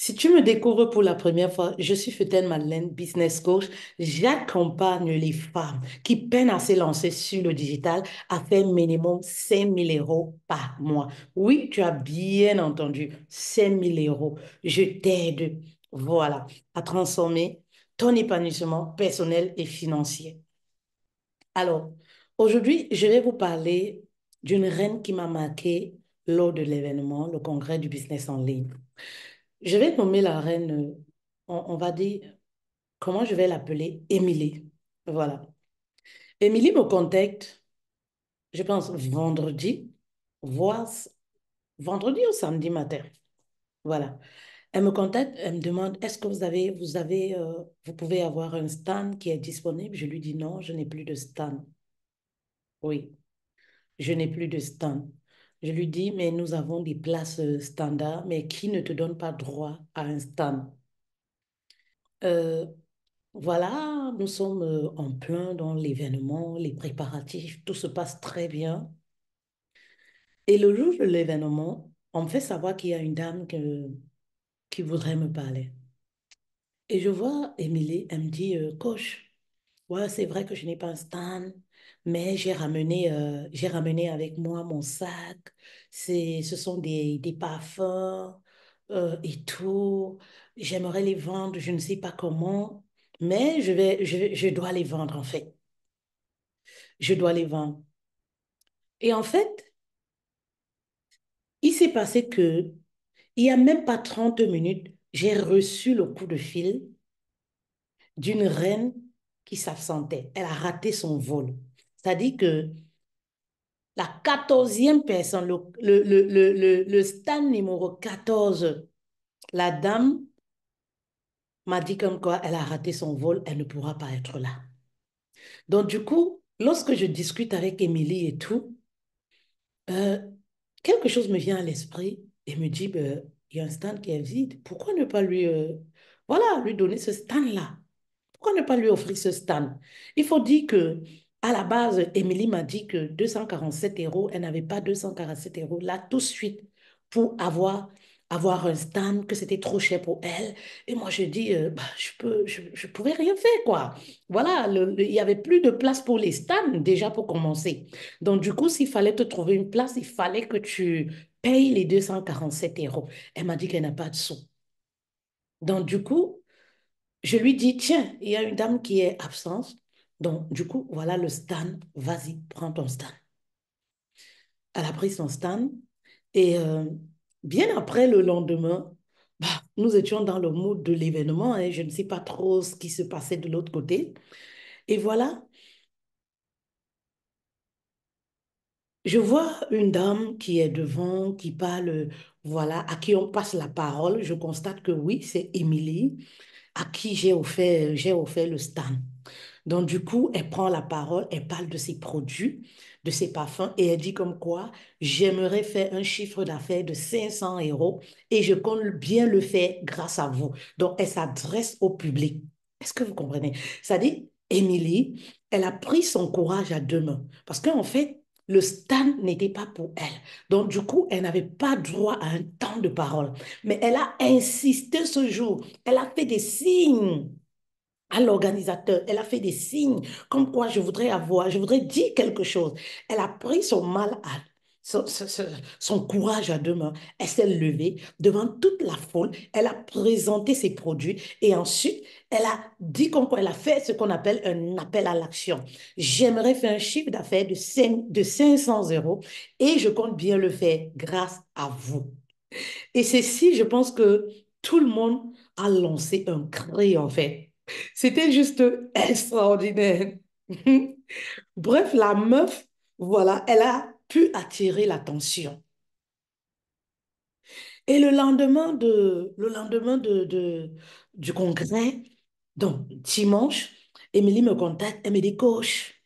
Si tu me découvres pour la première fois, je suis Fetaine Madeleine, business coach. J'accompagne les femmes qui peinent à se lancer sur le digital à faire minimum 5 000 € par mois. Oui, tu as bien entendu, 5 000 €. Je t'aide, voilà, à transformer ton épanouissement personnel et financier. Alors, aujourd'hui, je vais vous parler d'une reine qui m'a marqué lors de l'événement, le congrès du business en ligne. Je vais nommer la reine, on va dire, comment je vais l'appeler? Émilie. Voilà. Émilie me contacte, je pense, vendredi, voire vendredi ou samedi matin. Voilà. Elle me contacte, elle me demande, est-ce que vous pouvez avoir un stand qui est disponible? Je lui dis non, je n'ai plus de stand. Oui, je n'ai plus de stand. Je lui dis, mais nous avons des places standards, mais qui ne te donnent pas droit à un stand? Euh, Voilà, nous sommes en plein dans l'événement, les préparatifs, tout se passe très bien. Et le jour de l'événement, on me fait savoir qu'il y a une dame qui voudrait me parler. Et je vois Émilie, elle me dit, Coach, ouais, c'est vrai que je n'ai pas un stand, mais j'ai ramené avec moi mon sac. Ce sont des parfums et tout. J'aimerais les vendre, je ne sais pas comment, mais je dois les vendre en fait. Je dois les vendre. Et en fait, il s'est passé que, il n'y a même pas 30 minutes, j'ai reçu le coup de fil d'une reine qui s'absentait. Elle a raté son vol. C'est-à-dire que la 14e personne, le stand numéro 14, la dame m'a dit comme quoi elle a raté son vol, elle ne pourra pas être là. Donc du coup, lorsque je discute avec Émilie et tout, euh, quelque chose me vient à l'esprit et me dit, ben, il y a un stand qui est vide. Pourquoi ne pas voilà, lui donner ce stand-là? Pourquoi ne pas lui offrir ce stand? Il faut dire que à la base, Émilie m'a dit que 247 €, elle n'avait pas 247 € là tout de suite pour avoir un stand, que c'était trop cher pour elle. Et moi, je dis, bah, je pouvais rien faire, quoi. Voilà, il y avait plus de place pour les stands déjà pour commencer. Donc, du coup, s'il fallait te trouver une place, il fallait que tu payes les 247 €. Elle m'a dit qu'elle n'a pas de sous. Donc, du coup, je lui dis, tiens, il y a une dame qui est absente. Donc, du coup, voilà le stand. Vas-y, prends ton stand. Elle a pris son stand. Et bien après, le lendemain, bah, nous étions dans le mood de l'événement et je ne sais pas trop ce qui se passait de l'autre côté. Et voilà, je vois une dame qui est devant, qui parle, voilà, à qui on passe la parole. Je constate que oui, c'est Émilie, à qui j'ai offert le stand. Donc, du coup, elle prend la parole, elle parle de ses produits, de ses parfums, et elle dit comme quoi, j'aimerais faire un chiffre d'affaires de 500 € et je compte bien le faire grâce à vous. Donc, elle s'adresse au public. Est-ce que vous comprenez? Ça dit, Émilie, elle a pris son courage à deux mains parce qu'en fait, le stand n'était pas pour elle. Donc, du coup, elle n'avait pas droit à un temps de parole. Mais elle a insisté ce jour. Elle a fait des signes à l'organisateur. Elle a fait des signes comme quoi je voudrais dire quelque chose. Elle a pris son mal à son courage à deux mains. Elle s'est levée devant toute la foule. Elle a présenté ses produits et ensuite, elle a dit comme quoi elle a fait ce qu'on appelle un appel à l'action. J'aimerais faire un chiffre d'affaires de 500 € et je compte bien le faire grâce à vous. Et ceci, je pense que tout le monde a lancé un cri, en fait. C'était juste extraordinaire. Bref, la meuf, voilà, elle a pu attirer l'attention. Et du congrès, donc dimanche, Émilie me contacte, elle me dit, Coach,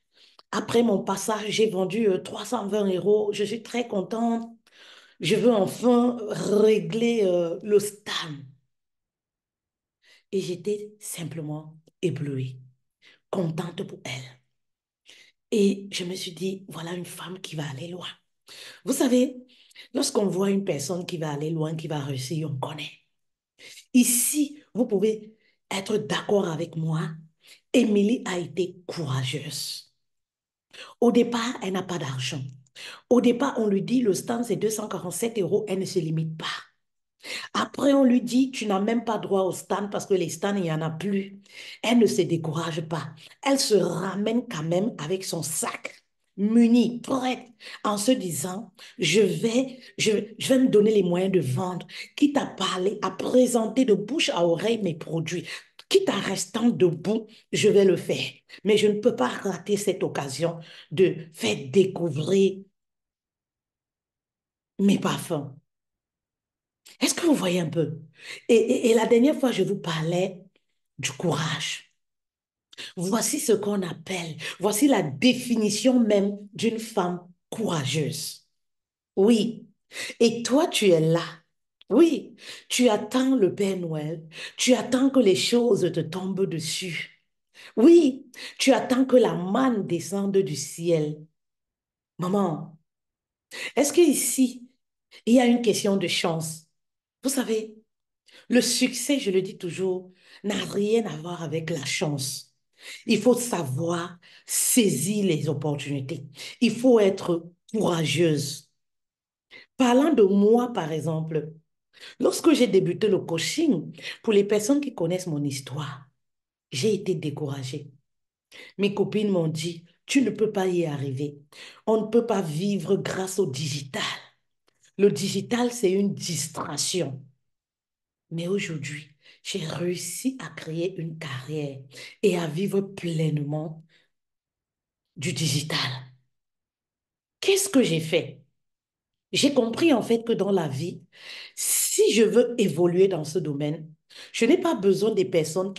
après mon passage, j'ai vendu 320 €, je suis très contente, je veux enfin régler le stand. Et j'étais simplement éblouie, contente pour elle. Et je me suis dit, voilà une femme qui va aller loin. Vous savez, lorsqu'on voit une personne qui va aller loin, qui va réussir, on connaît. Ici, vous pouvez être d'accord avec moi. Émilie a été courageuse. Au départ, elle n'a pas d'argent. Au départ, on lui dit le stand, c'est 247 euros. Elle ne se limite pas. Après, on lui dit, tu n'as même pas droit au stand parce que les stands, il n'y en a plus. Elle ne se décourage pas. Elle se ramène quand même avec son sac, muni, prête, en se disant, je vais me donner les moyens de vendre, quitte à parler, à présenter de bouche à oreille mes produits. Quitte à restant debout, je vais le faire. Mais je ne peux pas rater cette occasion de faire découvrir mes parfums. Est-ce que vous voyez un peu? Et la dernière fois, je vous parlais du courage. Voici ce qu'on appelle, voici la définition même d'une femme courageuse. Oui. Et toi, tu es là. Oui. Tu attends le Père Noël. Tu attends que les choses te tombent dessus. Oui. Tu attends que la manne descende du ciel. Maman, est-ce qu'ici, il y a une question de chance? Vous savez, le succès, je le dis toujours, n'a rien à voir avec la chance. Il faut savoir saisir les opportunités. Il faut être courageuse. Parlant de moi, par exemple, lorsque j'ai débuté le coaching, pour les personnes qui connaissent mon histoire, j'ai été découragée. Mes copines m'ont dit, tu ne peux pas y arriver. On ne peut pas vivre grâce au digital. Le digital, c'est une distraction. Mais aujourd'hui, j'ai réussi à créer une carrière et à vivre pleinement du digital. Qu'est-ce que j'ai fait? J'ai compris en fait que dans la vie, si je veux évoluer dans ce domaine, je n'ai pas besoin des personnes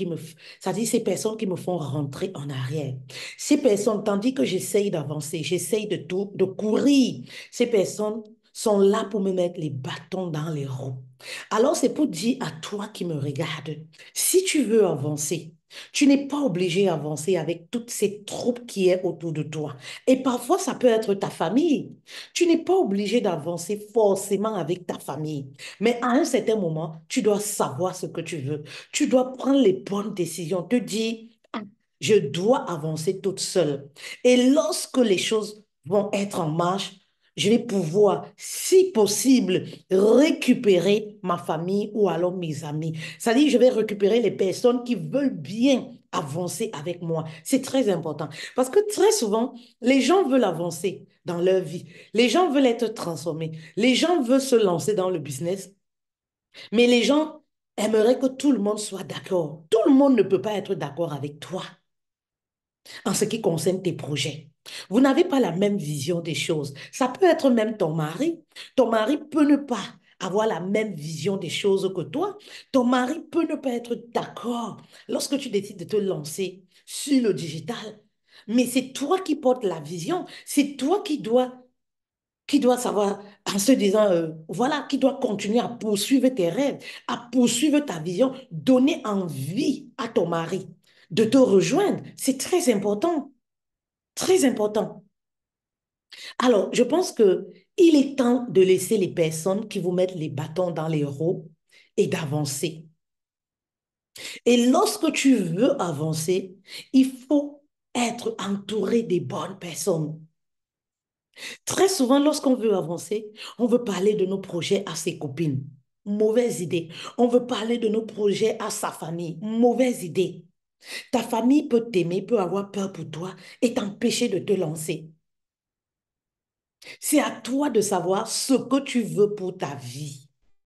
c'est-à-dire ces personnes qui me font rentrer en arrière. Ces personnes, tandis que j'essaye d'avancer, j'essaye de tout, de courir, ces personnes sont là pour me mettre les bâtons dans les roues. Alors c'est pour dire à toi qui me regarde, si tu veux avancer, tu n'es pas obligé d'avancer avec toutes ces troupes qui est autour de toi. Et parfois, ça peut être ta famille. Tu n'es pas obligé d'avancer forcément avec ta famille. Mais à un certain moment, tu dois savoir ce que tu veux. Tu dois prendre les bonnes décisions. Te dire, ah, je dois avancer toute seule. Et lorsque les choses vont être en marche, je vais pouvoir, si possible, récupérer ma famille ou alors mes amis. C'est-à-dire, je vais récupérer les personnes qui veulent bien avancer avec moi. C'est très important. Parce que très souvent, les gens veulent avancer dans leur vie. Les gens veulent être transformés. Les gens veulent se lancer dans le business. Mais les gens aimeraient que tout le monde soit d'accord. Tout le monde ne peut pas être d'accord avec toi en ce qui concerne tes projets. Vous n'avez pas la même vision des choses. Ça peut être même ton mari. Ton mari peut ne pas avoir la même vision des choses que toi. Ton mari peut ne pas être d'accord lorsque tu décides de te lancer sur le digital. Mais c'est toi qui portes la vision. C'est toi qui doit savoir en se disant, voilà, qui doit continuer à poursuivre tes rêves, à poursuivre ta vision, donner envie à ton mari de te rejoindre. C'est très important, très important. Alors, je pense que il est temps de laisser les personnes qui vous mettent les bâtons dans les roues et d'avancer. Et lorsque tu veux avancer, il faut être entouré des bonnes personnes. Très souvent, lorsqu'on veut avancer, on veut parler de nos projets à ses copines. Mauvaise idée. On veut parler de nos projets à sa famille. Mauvaise idée. Ta famille peut t'aimer, peut avoir peur pour toi et t'empêcher de te lancer. C'est à toi de savoir ce que tu veux pour ta vie.